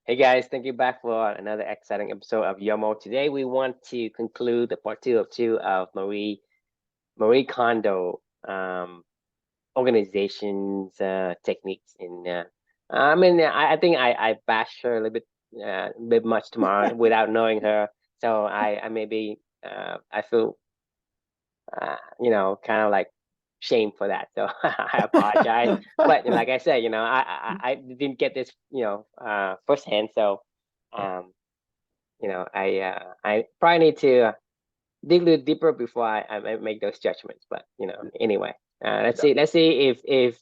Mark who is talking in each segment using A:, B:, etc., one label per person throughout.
A: Hey guys, thank you back for another exciting episode of Yoml. Today we want to conclude the part two of Marie Kondo organizations techniques. I think I bashed her a bit much tomorrow without knowing her. So I maybe I feel kind of like shame for that. So I apologize. But like I said, I didn't get this firsthand. So um I probably need to dig a little deeper before I make those judgments. But anyway, let's
B: Yeah,
A: see. Let's see if if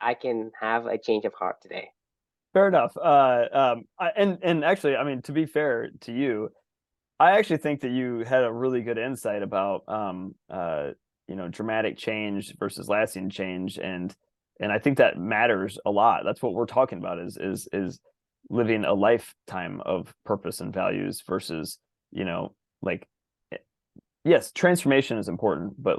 A: I can have a change of heart today.
B: fair enough. And actually, I mean, to be fair to you, I actually think that you had a really good insight about dramatic change versus lasting change, and I think that matters a lot. That's what we're talking about is living a lifetime of purpose and values versus, like yes, transformation is important, but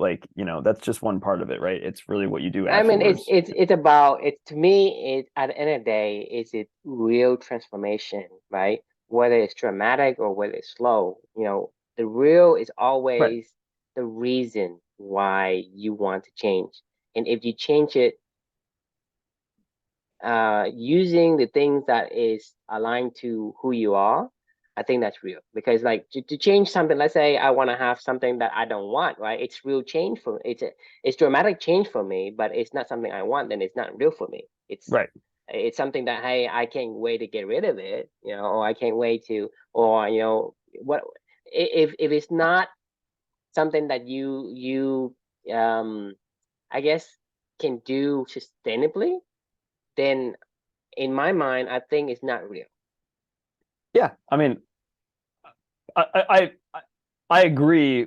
B: that's just one part of it, right? It's really what you do
A: I mean,
B: afterwards.
A: it's about it to me. It at the end of the day, is it real transformation, right? Whether it's dramatic or whether it's slow, the real is
B: Right.
A: always the reason why you want to change. And if you change it using the things that is aligned to who you are, I think that's real. Because like to change something, let's say I want to have something that I don't want, right? It's real change for it's dramatic change for me, but it's not something I want, then it's not real for me.
B: Right.
A: It's something that, hey, I can't wait to get rid of it, or I can't wait to, or what if it's not something that you I guess can do sustainably, then in my mind, I think it's not real.
B: Yeah. I mean, I agree.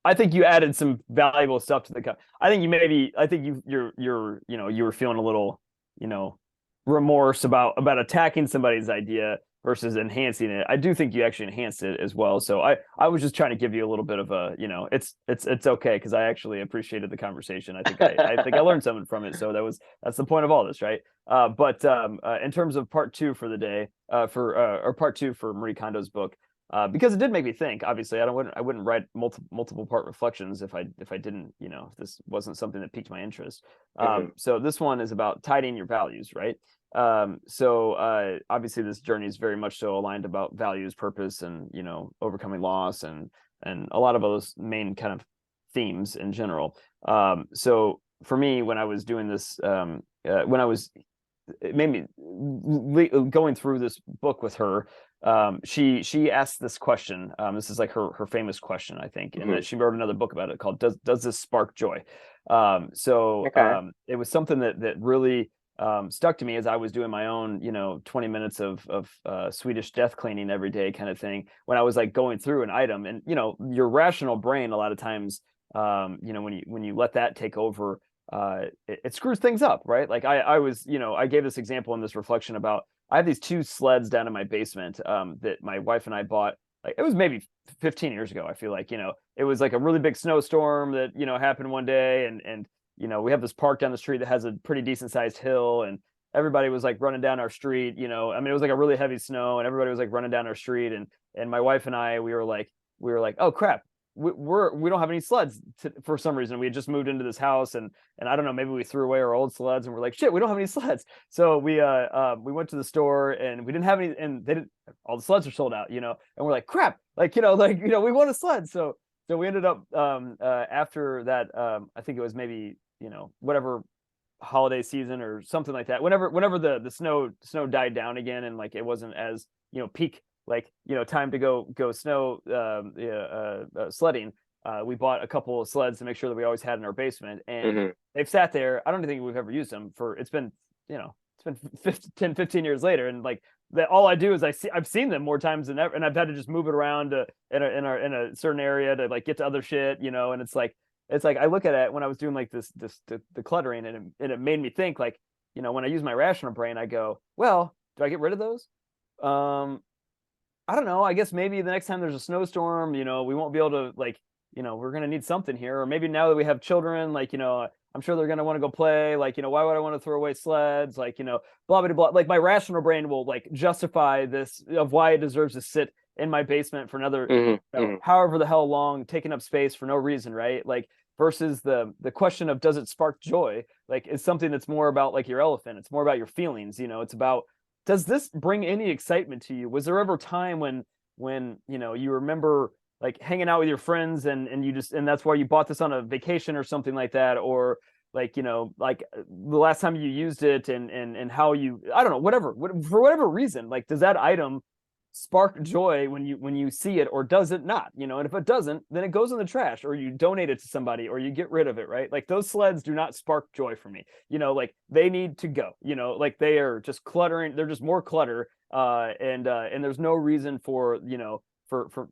B: I think you added some valuable stuff to the. I think you maybe. I think you were feeling a little, you know, remorse about attacking somebody's idea versus enhancing it. I do think you actually enhanced it as well. So I was just trying to give you a little bit of a, it's okay because I actually appreciated the conversation. I think I learned something from it. So that's the point of all this, right? But in terms of part two for the day, for or part two for Marie Kondo's book, because it did make me think. Obviously, I wouldn't write multiple part reflections if I didn't, if this wasn't something that piqued my interest.
A: Hmm.
B: So this one is about tidying your values, right? So obviously this journey is very much so aligned about values, purpose, and overcoming loss and a lot of those main kind of themes in general. So for me, when I was doing this, when I was it made me going through this book with her. She asked this question. This is like her famous question, I think, and
A: Hmm.
B: that she wrote another book about it called "Does this spark joy?"
A: Okay.
B: It was something that really stuck to me as I was doing my own, 20 minutes of Swedish death cleaning every day kind of thing. When I was like going through an item, and your rational brain a lot of times, when you let that take over, it screws things up, right? Like I was, I gave this example in this reflection about I have these two sleds down in my basement that my wife and I bought. Like it was maybe 15 years ago. I feel like it was like a really big snowstorm that happened one day, and we have this park down the street that has a pretty decent sized hill, and everybody was like running down our street. I mean, it was like a really heavy snow, and everybody was like running down our street, and my wife and I, we were like, oh crap, we don't have any sleds for some reason. We had just moved into this house, and I don't know, maybe we threw away our old sleds, and we're like, shit, we don't have any sleds. So we went to the store, and we didn't have any, and they didn't. All the sleds are sold out, and we're like, crap, we want a sled. So we ended up after that. I think it was maybe whatever holiday season or something like that. Whenever the snow died down again, and like it wasn't as peak, like time to go snow sledding. We bought a couple of sleds to make sure that we always had in our basement, and
A: Hmm.
B: they've sat there. I don't think we've ever used them for. It's been 10, 15 years later, and like that, all I do is I've seen them more times than ever, and I've had to just move it around in a certain area to like get to other shit, and it's like I look at it when I was doing like the cluttering, and it made me think, like, when I use my rational brain, I go, well, do I get rid of those? Um, I don't know. I guess maybe the next time there's a snowstorm, we won't be able to, like, we're gonna need something here, or maybe now that we have children, like, I'm sure they're going to want to go play. Like, why would I want to throw away sleds? Like, blah, blah, blah. Like my rational brain will like justify this of why it deserves to sit in my basement for another, however the hell long, taking up space for no reason, right? Like versus the question of does it spark joy? Like it's something that's more about like your elephant. It's more about your feelings. It's about, does this bring any excitement to you? Was there ever a time when you remember like hanging out with your friends and you just, and that's why you bought this on a vacation or something like that, or like like the last time you used it and how you, I don't know, whatever, for whatever reason, like does that item spark joy when you see it, or does it not? And if it doesn't, then it goes in the trash, or you donate it to somebody, or you get rid of it, right? Like those sleds do not spark joy for me. Like they need to go. Like they are just cluttering, they're just more clutter, and there's no reason for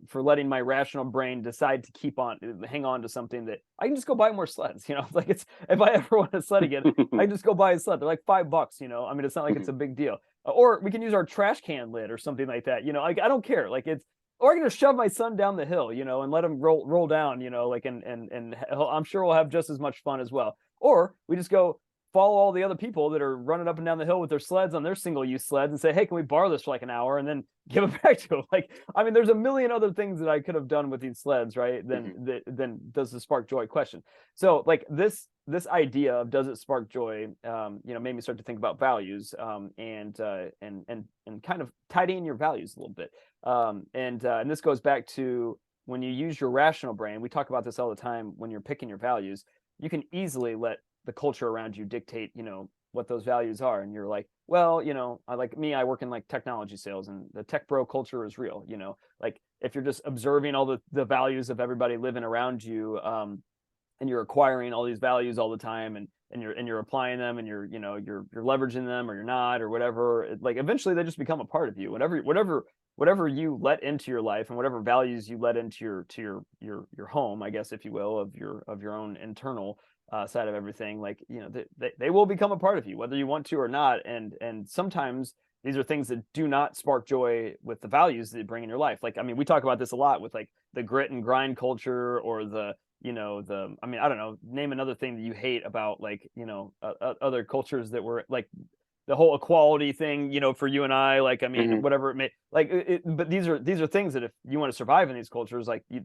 B: for letting my rational brain decide to hang on to something that I can just go buy more sleds. Like it's, if I ever want a sled again, I can just go buy a sled. They're like $5. I mean, it's not like it's a big deal. Or we can use our trash can lid or something like that. Like I don't care. Like it's, or I can just shove my son down the hill, and let him roll down, like and I'm sure we'll have just as much fun as well. Or we just go follow all the other people that are running up and down the hill with their sleds on their single-use sleds and say, hey, can we borrow this for like an hour, and then give it back to them? Like, I mean, there's a million other things that I could have done with these sleds, right? Then does the spark joy question. So like this idea of does it spark joy, made me start to think about values, and kind of tidying your values a little bit. And this goes back to when you use your rational brain. We talk about this all the time. When you're picking your values, you can easily let the culture around you dictate, what those values are. And you're like, well, I work in like technology sales, and the tech bro culture is real. Like if you're just observing all the values of everybody living around you, and you're acquiring all these values all the time, and you're applying them, and you're leveraging them, or you're not, or whatever, like eventually they just become a part of you. Whatever you let into your life, and whatever values you let into your home, I guess, if you will, of your own internal side of everything, like they will become a part of you whether you want to or not. And sometimes these are things that do not spark joy with the values that you bring in your life. Like, I mean, we talk about this a lot with like the grit and grind culture, or I mean, I don't know, name another thing that you hate about like other cultures that were like the whole equality thing, for you and I, like, I mean, whatever it may, like but these are things that if you want to survive in these cultures, like you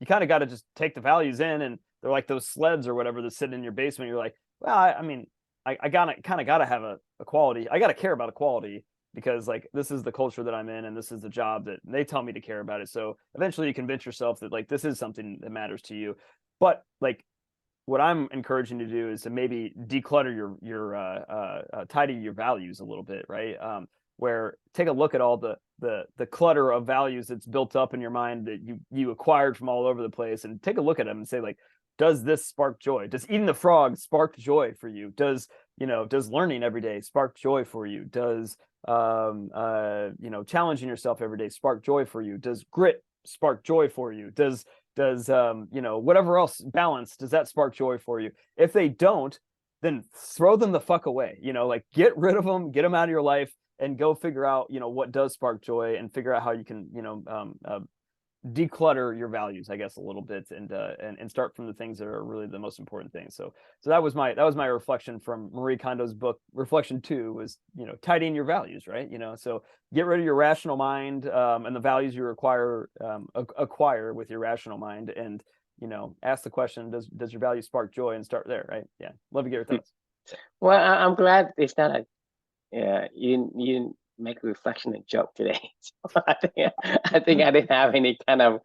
B: kind of got to just take the values in, and they're like those sleds or whatever that sit in your basement. You're like, well, I mean, I gotta have a quality. I gotta care about equality, because like this is the culture that I'm in, and this is the job that they tell me to care about it. So eventually you convince yourself that like this is something that matters to you. But like what I'm encouraging you to do is to maybe declutter your tidy your values a little bit, right? Where take a look at all the clutter of values that's built up in your mind that you acquired from all over the place, and take a look at them and say, like, does this spark joy? Does eating the frog spark joy for you? Does learning every day spark joy for you? Does challenging yourself every day spark joy for you? Does grit spark joy for you? Does whatever else, balance, does that spark joy for you? If they don't, then throw them the fuck away. Like get rid of them, get them out of your life, and go figure out what does spark joy, and figure out how you can declutter your values, I guess, a little bit, and start from the things that are really the most important things. So that was my reflection from Marie Kondo's book. Reflection 2 was tidying your values, right? So get rid of your rational mind, and the values you acquire with your rational mind, and ask the question, does your value spark joy, and start there, right? Yeah, love to get your thoughts.
A: Well, I'm glad it's not a, yeah, you make a reflection and joke today. So I think I didn't have any kind of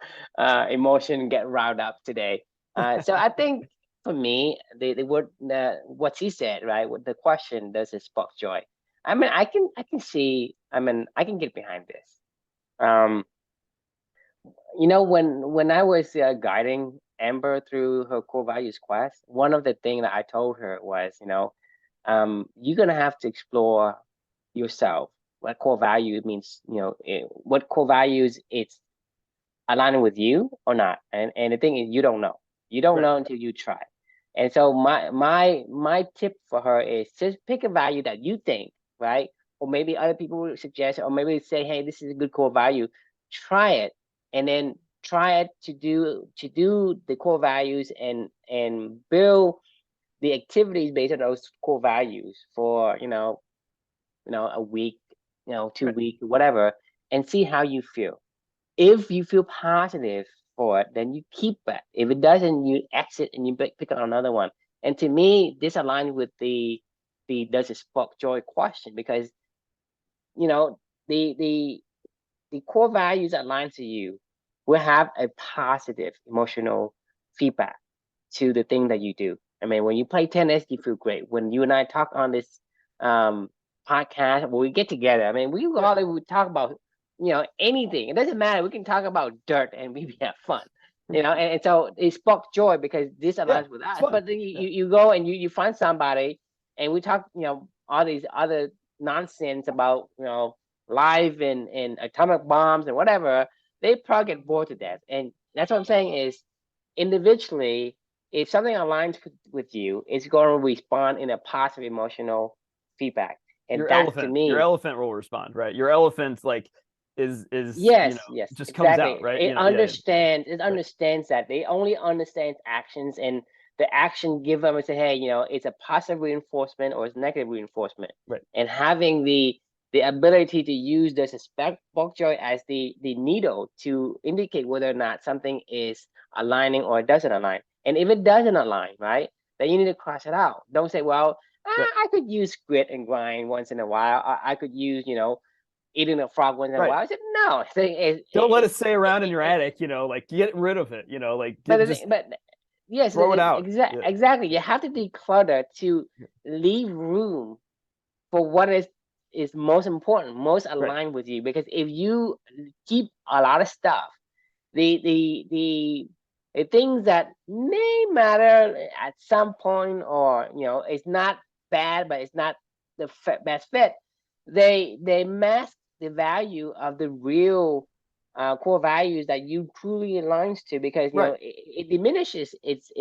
A: emotion get riled up today. So I think for me, the word what he said, right? With the question, does it spark joy? I mean, I can see. I mean, I can get behind this. Um, when I was guiding Amber through her core values quest, one of the things that I told her was, you're gonna have to explore yourself. What core value means, what core values it's aligning with you or not. And the thing is, you don't know. You don't know until you try. And so my tip for her is just pick a value that you think, right? Or maybe other people would suggest, or maybe say, hey, this is a good core value. Try it, and then try it to do the core values, and build the activities based on those core values for, a week, 2 weeks, whatever, and see how you feel. If you feel positive for it, then you keep it. If it doesn't, you exit and you pick on another one. And to me, this aligns with the does it spark joy question, because you know the core values aligned to you will have a positive emotional feedback to the thing that you do. I mean, when you play tennis, you feel great. When you and I talk on this um, podcast, when we get together, I mean, we
B: Yeah.
A: all would talk about anything. It doesn't matter. We can talk about dirt and we have fun. And so it sparks joy because this
B: Yeah.
A: aligns with
B: It's
A: us.
B: fun.
A: But then
B: Yeah.
A: you go and you find somebody and we talk, all these other nonsense about, life and atomic bombs and whatever. They probably get bored to death. And that's what I'm saying is individually, if something aligns with you, it's going to respond in a positive emotional feedback. And that to
B: Your
A: me,
B: elephant will respond, right? Your elephant like is
A: yes, yes,
B: just comes out,
A: exactly.
B: right?
A: It
B: Yeah, yeah.
A: understands. It
B: Right.
A: understands that they only understands actions, and the action give them and say, hey, it's a positive reinforcement or it's negative reinforcement,
B: Right.
A: and having the ability to use this bok joy as the needle to indicate whether or not something is aligning or it doesn't align. And if it doesn't align, right, then you need to cross it out. Don't say, well,
B: Right.
A: I could use grit and grind once in a while. I could use, eating a frog once in a
B: Right.
A: while. I said, no,
B: Don't let it stay around in your attic, like get rid of it, like just
A: but yes,
B: throw it out. Yeah.
A: exactly. You have to declutter to leave room for what is most important, most
B: Right.
A: aligned with you. Because if you keep a lot of stuff, the the the the things that may matter at some point, or it's not bad, but it's not the best fit, they mask the value of the real core values that you truly aligns to, because
B: Right.
A: it diminishes its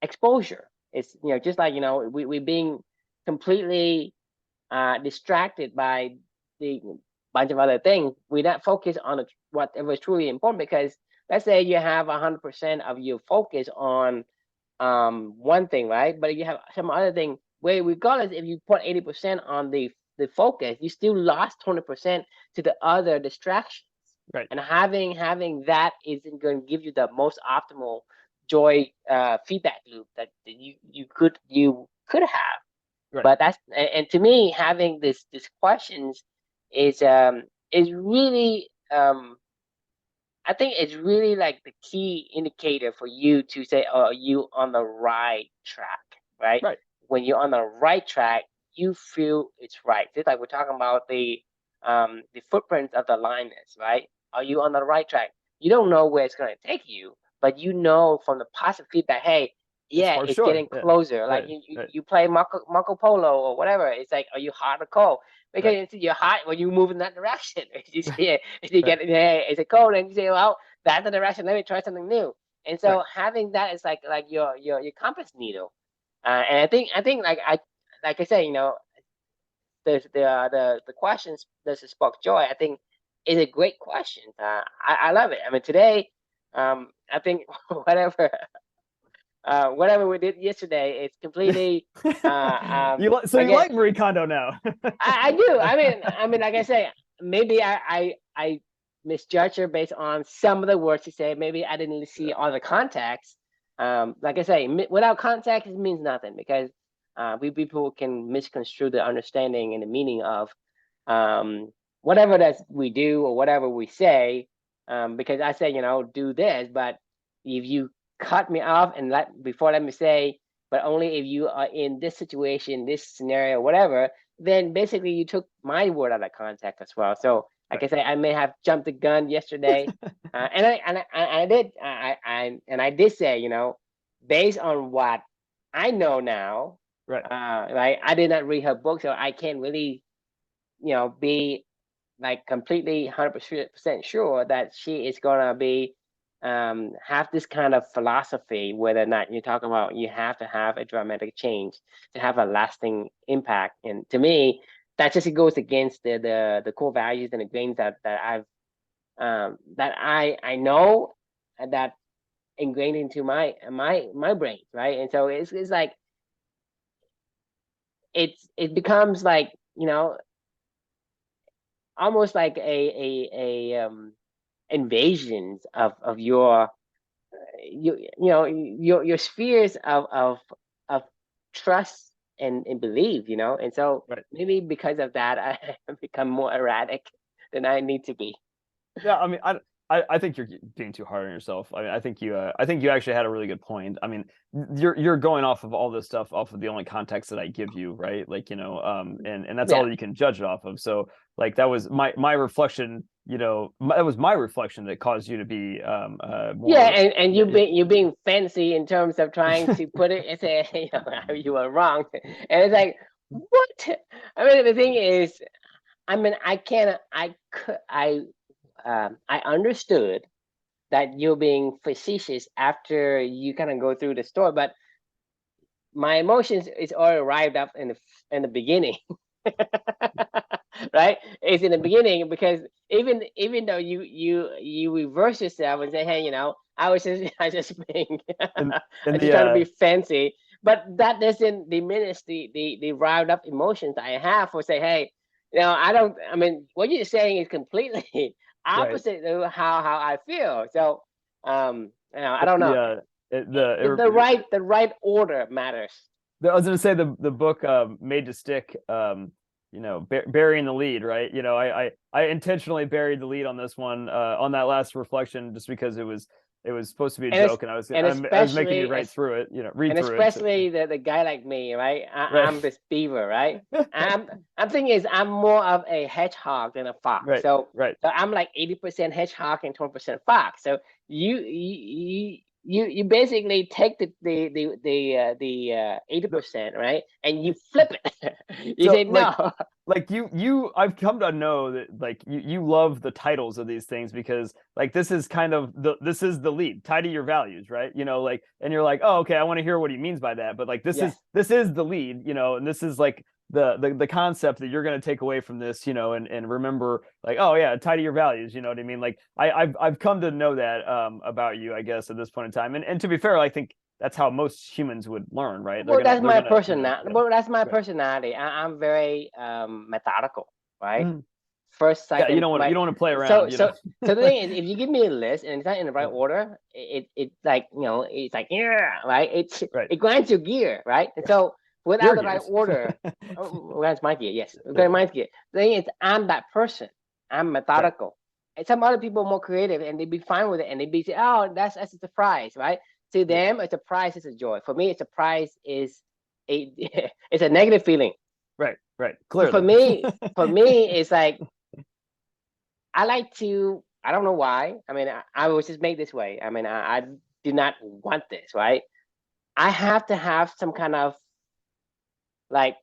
A: exposure. It's just like we're being completely distracted by the bunch of other things. We not focus on whatever is truly important, because let's say you have 100% of your focus on one thing, right? But you have some other thing where, regardless, if you put 80% on the focus, you still lost 20% to the other distractions.
B: Right.
A: And having that isn't going to give you the most optimal joy feedback loop that you could have.
B: Right.
A: But and to me, having this questions is really I think it's really like the key indicator for you to say, oh, are you on the right track, right?
B: Right.
A: When you're on the right track, you feel it's right. Just like we're talking about the footprints of the lioness, right? Are you on the right track? You don't know where it's going to take you, but you know from the positive feedback, hey,
B: It's
A: yeah,
B: for
A: it's
B: sure.
A: getting
B: Yeah.
A: closer. Like
B: Right.
A: you
B: Right.
A: you play Marco Polo or whatever. It's like, are you hot or cold?
B: Right.
A: Because you're hot when you move in that direction. You
B: Right.
A: see it, you
B: Right.
A: get, hey, it's a cold, and you say, well, that's the direction. Let me try something new. And
B: Right.
A: so having that is like your compass needle. And I think like I say, the questions, does it spark joy? I think is a great question. I love it. I mean, today, I think whatever whatever we did yesterday, it's completely
B: So you
A: again.
B: like Marie Kondo now?
A: I do. I mean, like I say, maybe I misjudged her based on some of the words she said. Maybe I didn't see all the context. Like I say, without context, it means nothing, because we people can misconstrue the understanding and the meaning of um, whatever that we do or whatever we say. Because I say, do this, but if you cut me off and let me say, but only if you are in this situation, this scenario, whatever, then basically you took my word out of context as well. So, like
B: Right.
A: I say, I may have jumped the gun yesterday, and I did, I did say, based on what I know now,
B: Right.
A: right, I did not read her book, so I can't really, be like completely 100% sure that she is gonna be have this kind of philosophy, whether or not you're talking about you have to have a dramatic change to have a lasting impact. And to me, that just goes against the core values and the grains that I know, and that ingrained into my brain, right? And so it's like it becomes like, almost like a invasions of your spheres of trust and belief, and so
B: Right.
A: maybe because of that I have become more erratic than I need to be.
B: Yeah, I mean, I think you're being too hard on yourself. I mean, I think you actually had a really good point. I mean, you're going off of all this stuff off of the only context that I give you, right? Like, and that's
A: Yeah,
B: all you can judge it off of. So, like, that was my reflection. That was my reflection that caused you to be
A: yeah,
B: more.
A: and
B: Yeah,
A: you being fancy in terms of trying to put it and say, you were wrong, and it's like, what? I mean, the thing is, I mean, I understood that you're being facetious after you kind of go through the story, but my emotions is already arrived up in the beginning. Right, it's in the beginning, because even though you reverse yourself and say, hey, I was just I just being
B: and
A: I
B: and
A: just
B: the
A: trying to be fancy, but that doesn't diminish the riled up emotions I have, or say, hey, I don't, I mean, what you're saying is completely
B: right.
A: opposite of how I feel. So I don't know.
B: The
A: The right order matters.
B: I was going to say the book Made to Stick, burying the lead, right? I intentionally buried the lead on this one, on that last reflection, just because it was supposed to be a
A: and
B: joke, and
A: and
B: I was making you
A: especially
B: write through it, read
A: and
B: through it. So,
A: especially the guy like me, right?
B: right,
A: I'm this beaver, right? I'm I'm thinking is I'm more of a hedgehog than a fox.
B: right,
A: So
B: right.
A: I'm like 80% hedgehog and 20% fox. So you basically take the 80%, right? And you flip it. You
B: So
A: say no.
B: like I've come to know that like you love the titles of these things, because like this is kind of this is the lead, tie to your values, right? Like, and you're like, oh, okay, I want to hear what he means by that, but like
A: Yes.
B: this is the lead, and this is like the concept that you're going to take away from this, and remember, like, oh yeah, tie to your values, you know what I mean? Like I've come to know that about you, I guess, at this point in time. And to be fair, I think that's how most humans would learn, right?
A: Well, that's
B: They're
A: my
B: gonna,
A: personality. Well, that's my
B: right.
A: personality. I'm very methodical, right?
B: Mhm.
A: First,
B: Yeah,
A: second,
B: you
A: right?
B: don't want to play
A: So,
B: around,
A: so the thing is, if you give me a list and it's not in the right
B: Yeah.
A: order, it's like, it's like, yeah, right?
B: Right.
A: It grinds your gear, right? And so without
B: Your
A: the right
B: gears.
A: order, grinds my gear, yes, it grinds my gear. The thing is, I'm that person. I'm
B: Right.
A: methodical. And some other people are more creative and they'd be fine with it, and they'd be say, oh, that's a surprise, right? To
B: Yeah.
A: them, a surprise is a joy. For me, a surprise is a it's a negative feeling.
B: Right. Right.
A: For
B: Clearly.
A: me, for me, it's like I like to. I don't know why. I mean, I was just made this way. I mean, I do not want this, right? I have to have some kind of like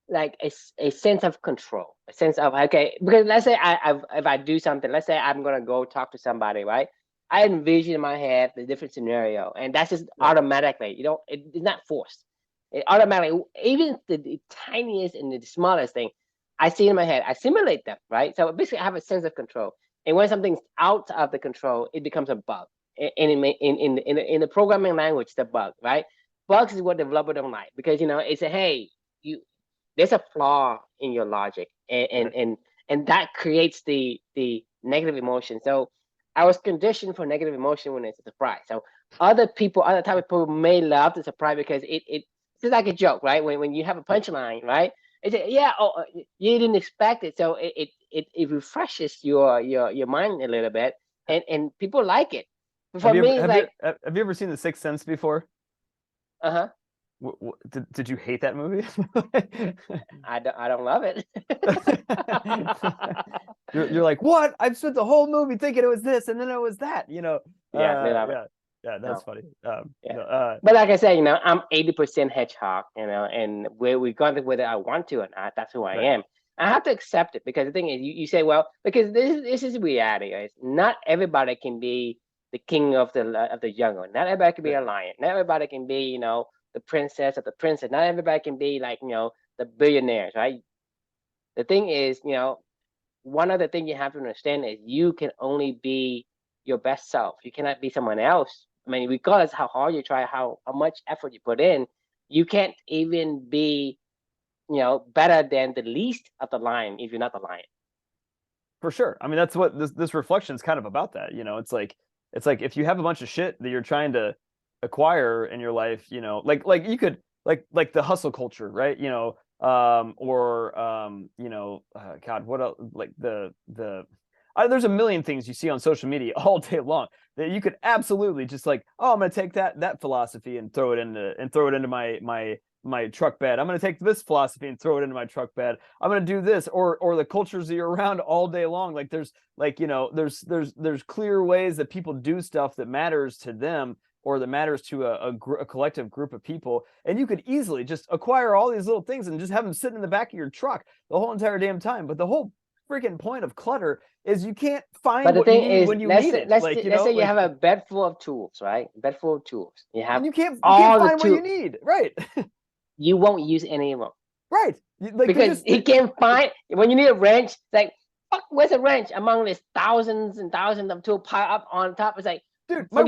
A: a sense of control, a sense of, okay, because let's say if I do something, let's say I'm gonna go talk to somebody, right? I envision in my head the different scenario, and that's just
B: Right.
A: automatically, it's not forced. It automatically, even the tiniest and the smallest thing, I see in my head, I simulate them, right? So basically, I have a sense of control, and when something's out of the control, it becomes a bug. In the programming language, the bug, right? Bugs is what developers don't like, because it's a, hey, you there's a flaw in your logic, and and
B: Right.
A: and, and that creates the negative emotion. So I was conditioned for negative emotion when it's a surprise. So other type of people may love the surprise, because it's like a joke, right? When you have a
B: Right.
A: punchline, right? It's a, yeah, oh, you didn't expect it, so it refreshes your mind a little bit, and people like it. But for me, it's like,
B: Have you ever seen The Sixth Sense before?
A: uh-huh,
B: Did you hate that movie?
A: I don't love it.
B: You're like, what? I've spent the whole movie thinking it was this, and then it was that.
A: Yeah, they love it.
B: Yeah, yeah, that's
A: No.
B: funny.
A: Yeah. But like I said, I'm 80% hedgehog, and where regardless whether I want to or not, that's who I
B: right,
A: am. I have to accept it, because the thing is, you say, well, because this is reality, right? Not everybody can be the king of the jungle. Not everybody can be
B: right.
A: a lion. Not everybody can be, the princess of the princess. Not everybody can be like, the billionaires, right? The thing is, one other thing you have to understand is you can only be your best self. You cannot be someone else. I mean, regardless how hard you try, how much effort you put in, you can't even be, better than the least of the lion if you're not the lion.
B: For sure. I mean, that's what this reflection is kind of about. That, it's like if you have a bunch of shit that you're trying to acquire in your life, like you could like the hustle culture, right? Or God, what else? Like there's a million things you see on social media all day long that you could absolutely just like, oh, I'm gonna take that philosophy and throw it into my truck bed. I'm going to take this philosophy and throw it into my truck bed. I'm going to do this, or the cultures that you're around all day long. Like there's clear ways that people do stuff that matters to them, or that matters to a collective group of people. And you could easily just acquire all these little things and just have them sitting in the back of your truck the whole entire damn time. But the whole freaking point of clutter is you can't find what you need when you need it.
A: Let's say you have a bed full of tools, right? Bed full of tools. You have,
B: and you can't find what you need, right?
A: You won't use any of them.
B: Right.
A: Like because he can't find, when you need a wrench, it's like, fuck, where's a wrench among these thousands and thousands of tools piled up on top? It's like,
B: dude, my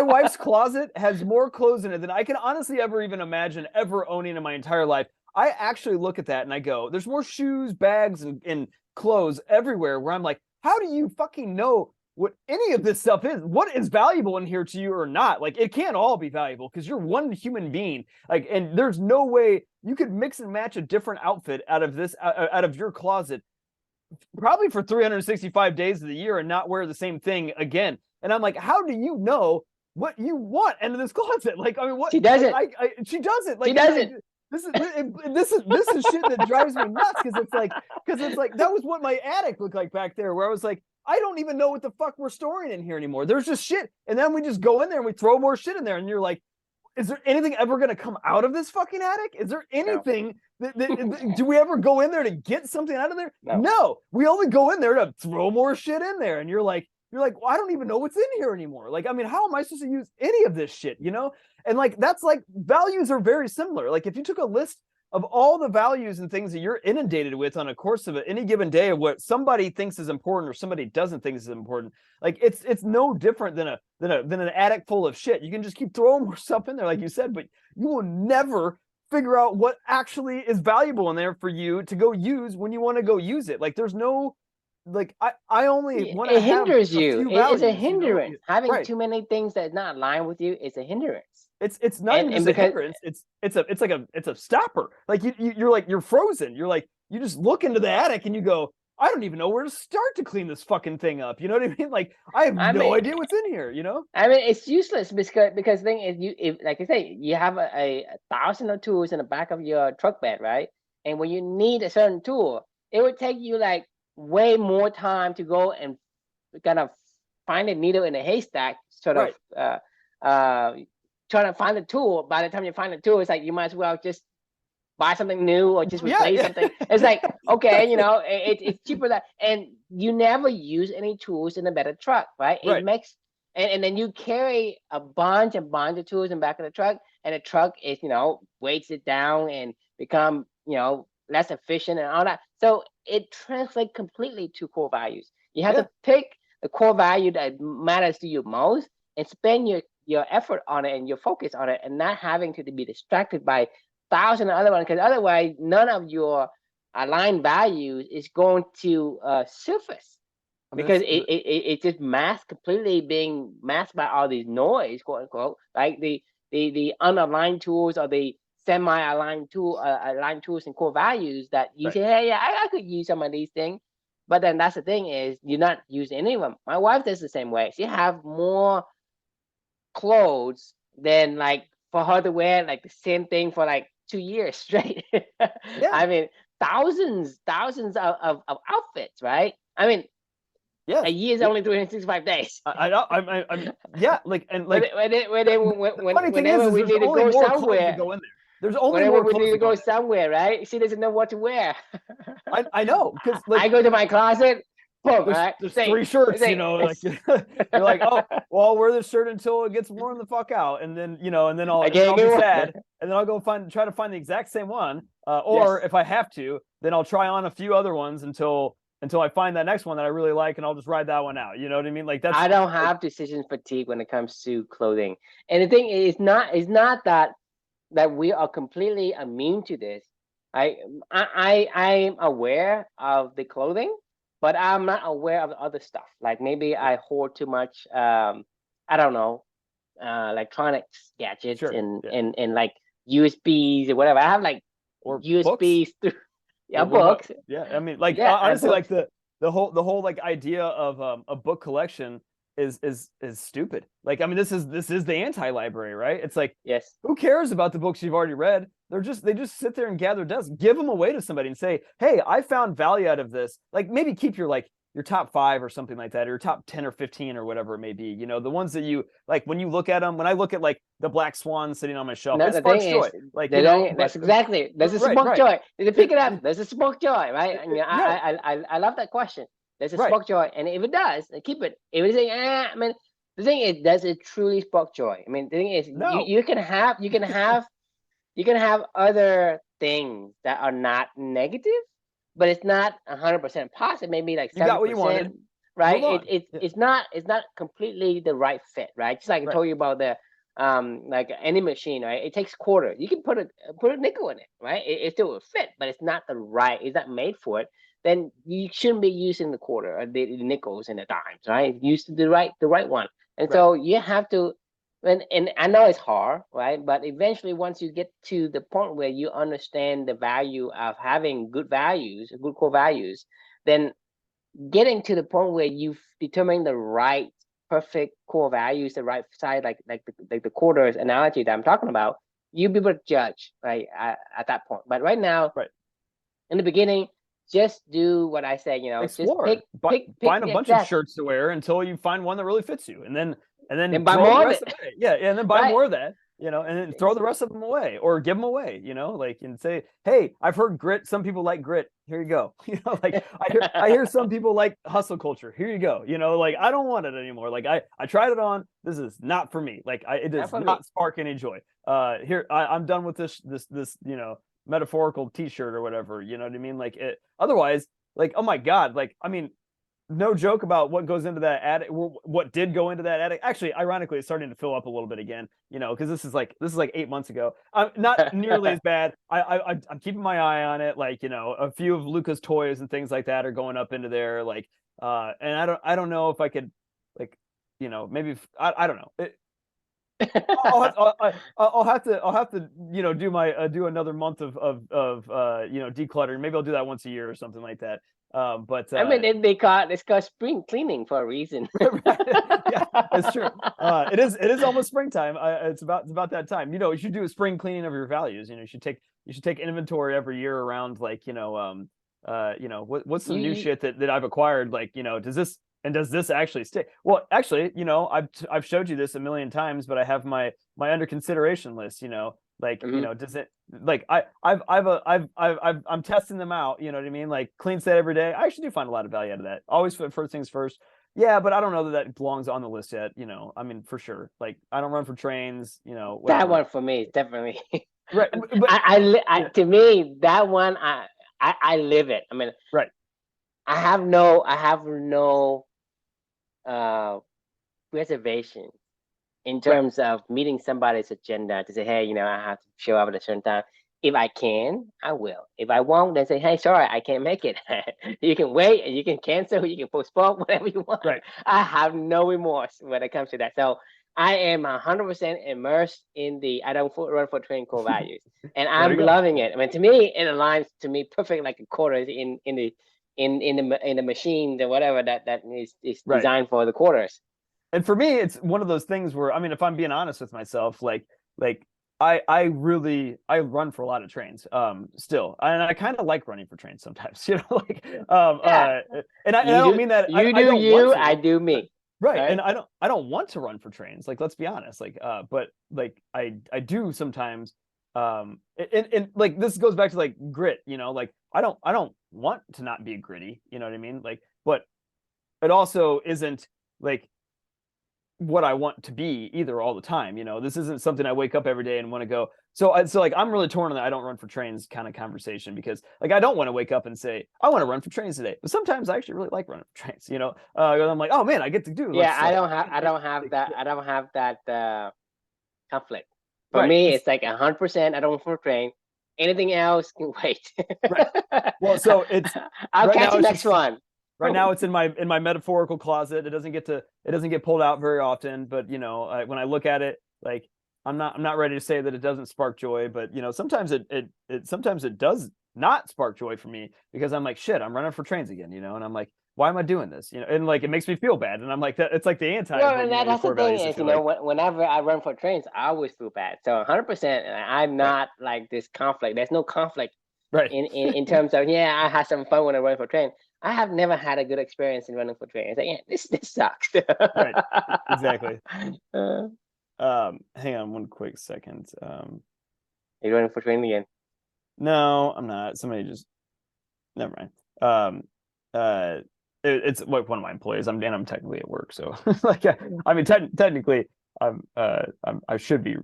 B: wife's closet has more clothes in it than I can honestly ever even imagine ever owning in my entire life. I actually look at that and I go, there's more shoes, bags, and clothes everywhere, where I'm like, how do you fucking know what any of this stuff is? What is valuable in here to you or not? Like, it can't all be valuable because you're one human being. Like, and there's no way you could mix and match a different outfit out of your closet probably for 365 days of the year and not wear the same thing again. And I'm like, how do you know what you want into this closet? Like, I mean, what
A: she doesn't.
B: She doesn't. Like,
A: she doesn't.
B: This is shit that drives me nuts, because it's like that was what my attic looked like back there, where I was like, I don't even know what the fuck we're storing in here anymore. There's just shit. And then we just go in there and we throw more shit in there. And you're like, is there anything ever going to come out of this fucking attic? Is there anything do we ever go in there to get something out of there? No. We only go in there to throw more shit in there. And you're like, well, I don't even know what's in here anymore. Like, I mean, how am I supposed to use any of this shit, And like, that's like, values are very similar. Like, if you took a list of all the values and things that you're inundated with on a course of any given day of what somebody thinks is important or somebody doesn't think is important, like it's no different than an attic full of shit. You can just keep throwing more stuff in there, like you said, but you will never figure out what actually is valuable in there for you to go use when you want to go use it. Like, there's no, like, I only want to.
A: It hinders you. It's a hindrance. Having too many things that not align with you is a hindrance.
B: It's not even just a hindrance. It's a stopper. Like, you're frozen. You're like, you just look into the attic and you go, I don't even know where to start to clean this fucking thing up. You know what I mean? Like, I have no idea what's in here.
A: I mean, it's useless because the thing is, if like I say, you have a 1,000 of tools in the back of your truck bed, right? And when you need a certain tool, it would take you like way more time to go and kind of find a needle in a haystack, sort of trying to find the tool. By the time you find the tool, it's like you might as well just buy something new or just replace something. It's like, okay, it's cheaper that, and you never use any tools in a better truck, right? It makes, and then you carry a bunch of tools in the back of the truck, and the truck is, weights it down and become, less efficient and all that. So it translates completely to core values. You have to pick the core value that matters to you most and spend your effort on it and your focus on it, and not having to be distracted by 1,000 other ones, because otherwise none of your aligned values is going to surface, because it just completely being masked by all these noise, quote unquote, like the unaligned tools or the semi-aligned aligned tools and core values that you say, hey, I could use some of these things, but then that's the thing is you're not using any of them. My wife does the same way. She have more clothes than like for her to wear like the same thing for like 2 years straight. I mean, thousands of outfits, right? I mean, a year is only 365 days.
B: I know. I'm yeah, like, and like
A: whenever we need to go somewhere,
B: there's only
A: whenever
B: more
A: we need to go
B: there.
A: somewhere, right? She doesn't know what to wear.
B: I know, because like,
A: I go to my closet. Boom,
B: there's 3 shirts, like you're like, oh, well, I'll wear this shirt until it gets worn the fuck out, and then I'll be sad, and then I'll go try to find the exact same one, or if I have to, then I'll try on a few other ones until until I find that next one that I really like, and I'll just ride that one out. You know what I mean? Like that's
A: I don't
B: like,
A: have decision fatigue when it comes to clothing. And the thing is not that we are completely immune to this. I'm aware of the clothing, but I'm not aware of the other stuff. Like maybe I hoard too much I don't know, electronics gadgets
B: sure,
A: and
B: yeah,
A: and like USBs or whatever. I have like
B: or books.
A: USBs through yeah,
B: What about
A: books.
B: yeah? I mean, like
A: Yeah, I
B: honestly, like
A: books.
B: the whole like idea of a book collection is stupid. Like I mean, this is the anti-library, right? It's like
A: Yes.
B: who cares about the books you've already read? They just sit there and gather dust. Give them away to somebody and say, hey, I found value out of this. Like maybe keep your top 5 or something like that, or your top 10 or 15 or whatever it may be. You know, the ones that you like when you look at them. When I look at like the Black Swan sitting on my shelf,
A: No,
B: it
A: the thing
B: sparks
A: is,
B: joy. Like you know, but
A: that's exactly, there's a
B: right,
A: smoke
B: right,
A: joy. Did you pick it up? There's a smoke joy, right? And yeah,
B: yeah,
A: I love that question. There's a
B: right.
A: spark joy, and if it does, then keep it. If it's like, I mean, the thing is, does it truly spark joy? I mean, the thing is,
B: No,
A: you can have other things that are not negative, but it's not 100% positive. Maybe like
B: you got
A: seventy
B: what you
A: percent,
B: wanted.
A: right?
B: Move on. Yeah,
A: It's not completely the right fit, right? Just like I
B: right.
A: told you about the like any machine, right? It takes quarter. You can put a nickel in it, right? It still will fit, but it's not the right. It's not made for it. Then you shouldn't be using the quarter or the nickels and the dimes, right? Use the right one. And
B: Right.
A: so you have to, and I know it's hard, right? But eventually, once you get to the point where you understand the value of having good values, good core values, then getting to the point where you've determined the right perfect core values, the right side, like the quarters analogy that I'm talking about, you'll be able to judge, right, at that point. But right now,
B: Right.
A: in the beginning, just do what I say, you know, just
B: Explore. But
A: pick
B: find a bunch of
A: exactly,
B: shirts to wear until you find one that really fits you, and then
A: then buy
B: throw the
A: more of
B: rest
A: it,
B: away. Yeah, and then buy
A: right?
B: more of that. You know, and then throw the rest of them away or give them away. You know, like and say, hey, I've heard grit. Some people like grit. Here you go. You know, like I hear some people like hustle culture. Here you go. You know, like I don't want it anymore. Like I tried it on. This is not for me. Like it
A: Not
B: does
A: for me.
B: not spark any joy. Here I'm done with this you know metaphorical T-shirt or whatever. You know what I mean? Like it. Otherwise, like oh my god, like I mean no joke about what goes into that attic, what did go into that attic. Actually, ironically, it's starting to fill up a little bit again, you know, because this is like 8 months ago. Not nearly as bad. I'm keeping my eye on it. Like, you know, a few of Luca's toys and things like that are going up into there. Like, and I don't know if I could, like, you know, maybe I don't know. I'll have to you know do another month of you know decluttering. Maybe I'll do that once a year or something like that. But
A: I mean, it's called spring cleaning for a reason.
B: yeah, that's true. It is almost springtime. It's about that time. You know, you should do a spring cleaning of your values. You know, you should take inventory every year around like you know what's some new
A: you
B: shit that I've acquired. Like you know, does this actually stay? Well, actually, you know, I've showed you this a million times, but I have my under consideration list. You know, like you
A: mhm.
B: know, does it like I'm testing them out. You know what I mean? Like clean set every day. I actually do find a lot of value out of that. Always first things first. Yeah, but I don't know that belongs on the list yet. You know, I mean, for sure. Like I don't run for trains. You know,
A: That
B: whatever.
A: one for me is definitely.
B: Right, but yeah,
A: To me that one I live it. I mean,
B: right.
A: I have no uh reservation in
B: Right.
A: terms of meeting somebody's agenda to say, hey, you know, I have to show up at a certain time. If I can, I will. If I won't, then say, hey, sorry, I can't make it. You can wait and you can cancel, you can postpone, whatever you want.
B: Right.
A: I have no remorse when it comes to that. So I am 100% immersed in the I don't run for train core values. And
B: There you
A: I'm
B: go.
A: loving it. I mean, to me, it aligns to me perfect like a quarter in the machine, or whatever that is
B: Right.
A: designed for the quarters.
B: And for me, it's one of those things where I mean, if I'm being honest with myself, like I run for a lot of trains still, and I kind of like running for trains sometimes, you know, like
A: Yeah.
B: and I don't mean that
A: You
B: I
A: do
B: don't want
A: you, I
B: to.
A: do
B: Right.
A: me.
B: Right. And
A: Right?
B: I don't want to run for trains. Like, let's be honest. Like, but like I do sometimes. And like this goes back to like grit, you know, like I don't want to not be gritty, you know what I mean? Like, but it also isn't like what I want to be either all the time. This isn't something I wake up every day and want to go. So like I'm really torn on that I don't run for trains kind of conversation, because like I don't want to wake up and say I want to run for trains today, but sometimes I actually really like running for trains. I'm like, oh man, I get to do
A: Yeah,
B: stuff.
A: I don't have that conflict. For
B: Right.
A: me, it's like 100%. I don't run for train. Anything else can wait.
B: Right. Well, so it's
A: I'll
B: right
A: catch
B: now
A: the
B: it's
A: next
B: just
A: one.
B: right now it's in my metaphorical closet. It doesn't get pulled out very often, but when I look at it, like I'm not ready to say that it doesn't spark joy, but sometimes sometimes it does not spark joy for me, because I'm like, shit, I'm running for trains again, and I'm like, why am I doing this? And like it makes me feel bad, and I'm like, that it's like the anti of
A: Well,
B: what
A: and
B: your
A: that's the
B: core
A: thing
B: values, I
A: is,
B: feel like.
A: whenever I run for trains, I always feel bad. So 100%, I'm
B: Right.
A: not like this conflict. There's no conflict
B: Right.
A: in terms of, yeah, I had some fun when I run for train. I have never had a good experience in running for train. It's like, yeah, this sucks.
B: Right. Exactly.
A: uh,
B: Hang on one quick second.
A: you're running for train again.
B: No, I'm not. Somebody just never mind. It's like one of my employees. I'm technically at work, so like I mean technically I should be
A: I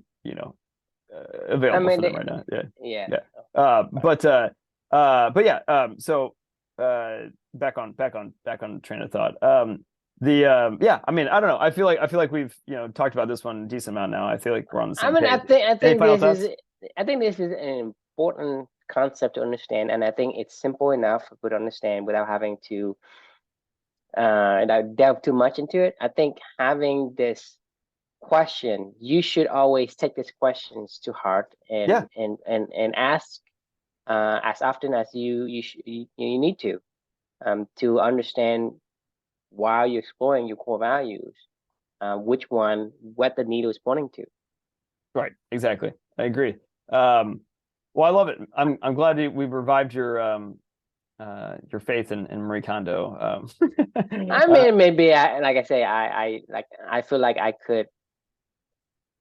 B: available for
A: mean,
B: them right now. Yeah,
A: yeah.
B: yeah. But yeah. So back on train of thought. Yeah. I mean, I don't know. I feel like we've talked about this one a decent amount now. I feel like we're on the
A: I
B: same
A: mean,
B: page.
A: I
B: Any
A: think
B: final thoughts?
A: this is an important concept to understand, and I think it's simple enough for people to understand without having to delve too much into it. I think having this question, you should always take these questions to heart
B: Yeah.
A: and ask as often as you need to understand while you're exploring your core values, what the needle is pointing to.
B: Right. Exactly. I agree. Well, I love it. I'm glad we've revived your faith in Marie Kondo.
A: I mean, maybe like I say, I feel like I could.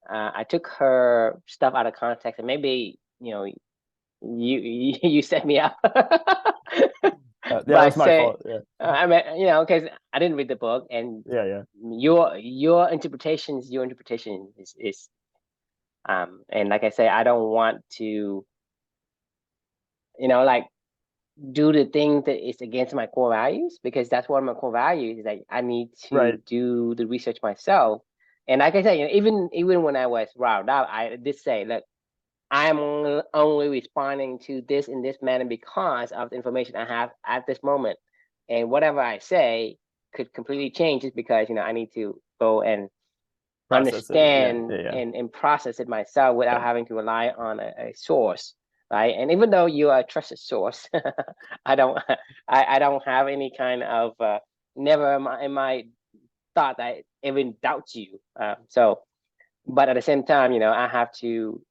A: I took her stuff out of context, and maybe you set me up
B: Yeah, that
A: by
B: was my
A: saying,
B: fault. Yeah.
A: I mean, because I didn't read the book, and
B: Yeah. Yeah.
A: your interpretation is and like I say, I don't want to like do the thing that is against my core values, because that's one of my core values is like I need
B: Right.
A: to do the research myself. And like I said, even when I was riled out, I did say, look, I'm only responding to this in this manner because of the information I have at this moment. And whatever I say could completely change just because, I need to go and
B: Process it. Yeah.
A: understand
B: Yeah. Yeah.
A: and process it myself without
B: Yeah.
A: having to rely on a source. Right. And even though you are a trusted source, I don't I don't have any kind of never in my thought that I even doubt you. But at the same time, I have to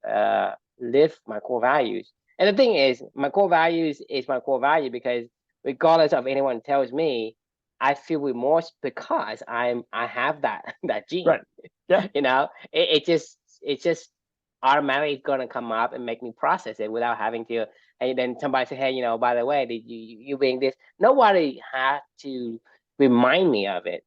A: live my core values. And the thing is, my core values is my core value because regardless of anyone tells me, I feel remorse because I have that gene.
B: Right. Yeah.
A: It's just automatically gonna come up and make me process it without having to. And then somebody say, hey, by the way, did you being this? Nobody had to remind me of it.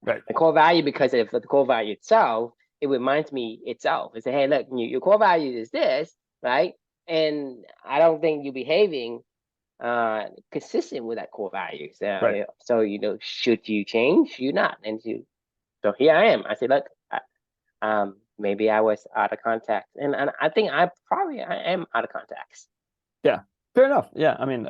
B: Right.
A: The core value, because of the core value itself, it reminds me itself. It say, hey, look, your core value is this, right? And I don't think you're behaving consistent with that core value.
B: Right.
A: So should you change? You're not. So here I am. I say, look, maybe I was out of context, and I think I am out of context.
B: Yeah. Fair enough. Yeah. I mean,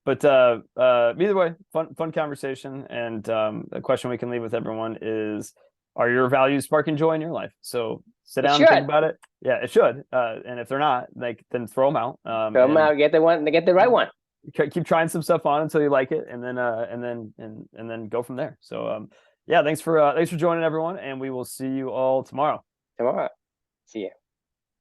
B: but either way, fun conversation. And a question we can leave with everyone is, are your values sparking joy in your life? So sit
A: It
B: down and think
A: should.
B: about it. Yeah, it should. And if they're not, like, then throw them out.
A: So
B: And
A: now get the right one.
B: keep trying some stuff on until you like it, and then go from there. So yeah, thanks for joining, everyone, and we will see you all tomorrow.
A: Tomorrow. See you.